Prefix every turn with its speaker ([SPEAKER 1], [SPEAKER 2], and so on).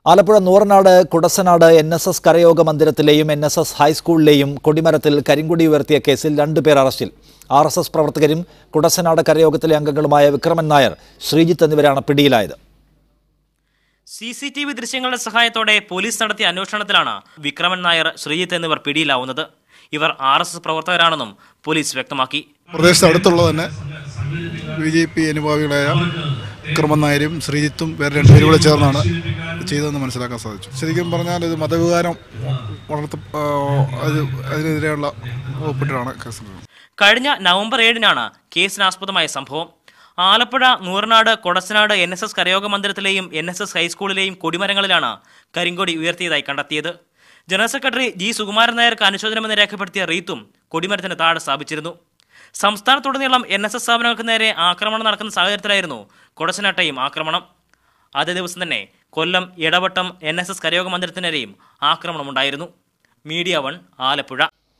[SPEAKER 1] Alappuzha Nooranad Kudassanad NSS കരയോഗ മന്ദിരത്തിലെയും NSS ഹൈസ്കൂളിലെയും കൊടിമരത്തിൽ കരിങ്കൊടി ഉയർത്തിയ കേസിൽ 2 പേർ അറസ്റ്റിൽ. RSS പ്രവർത്തകരും കുടസനാട് കരയോഗത്തിലെ അംഗങ്ങളുമായ വിക്രമൻ നായർ, ശ്രീജിത്ത് എന്നിവരാണ് പിടിയിലായത്.
[SPEAKER 2] CCTV ദൃശ്യങ്ങളുടെ സഹായത്തോടെ പോലീസ് നടത്തിയ അന്വേഷണത്തിലാണ് വിക്രമൻ നായർ, ശ്രീജിത്ത് എന്നിവർ പിടിയിലാവുന്നത്. ഇവർ RSS പ്രവർത്തകരാണെന്നും പോലീസ് വ്യക്തമാക്കി.
[SPEAKER 3] പ്രദേശത്ത് അടുത്തുള്ള തന്നെ BJP അനുഭാവികളായ വിക്രമൻ നായരും ശ്രീജിത്തും വേറെ 2 പേരും കൂടെ ചേർന്നാണ് ചെയ്തതെന്ന് മനസ്സിലാക്കാൻ സാധിച്ചു. ശരിക്കും പറഞ്ഞാൽ ഇത് മതവികാരം അതിനെതിരെയുള്ള വകുപ്പിട്ടാണ് കേസ്.
[SPEAKER 2] കഴിഞ്ഞ നവംബർ 7-നാണ് കേസിനാസ്പദമായ സംഭവം. ആലപ്പുഴ നൂറനാട് കൊടസനാട് NSS കരയോഗ മന്ദിരത്തിലെയും NSS ഹൈസ്കൂളിലെയും കൊടിമരങ്ങളിലാണ് കരിങ്കൊടി ഉയർത്തിയതായി കണ്ടെത്തിയത്. General secretary G. സുകുമാരൻ നായർക്ക് അനുശോചനമെന്ന് രേഖപ്പെടുത്തിയ റീത്തും കൊടിമരത്തിന് താഴെ സ്ഥാപിച്ചിരുന്നു. സംസ്ഥാനത്തുടനീളം NSS സ്ഥാപനങ്ങൾക്ക് നേരെ ആക്രമണം നടക്കുന്ന സാഹചര്യത്തിലായിരുന്നു കൊടസനാട്ടെയും ആക്രമണം. ആദ്യ ദിവസം തന്നെ കൊല്ലം എടവട്ടം NSS കരയോഗ മന്ദിരത്തിനേരെയും ആക്രമണമുണ്ടായിരുന്നു. മീഡിയ 1 ആലപ്പുഴ.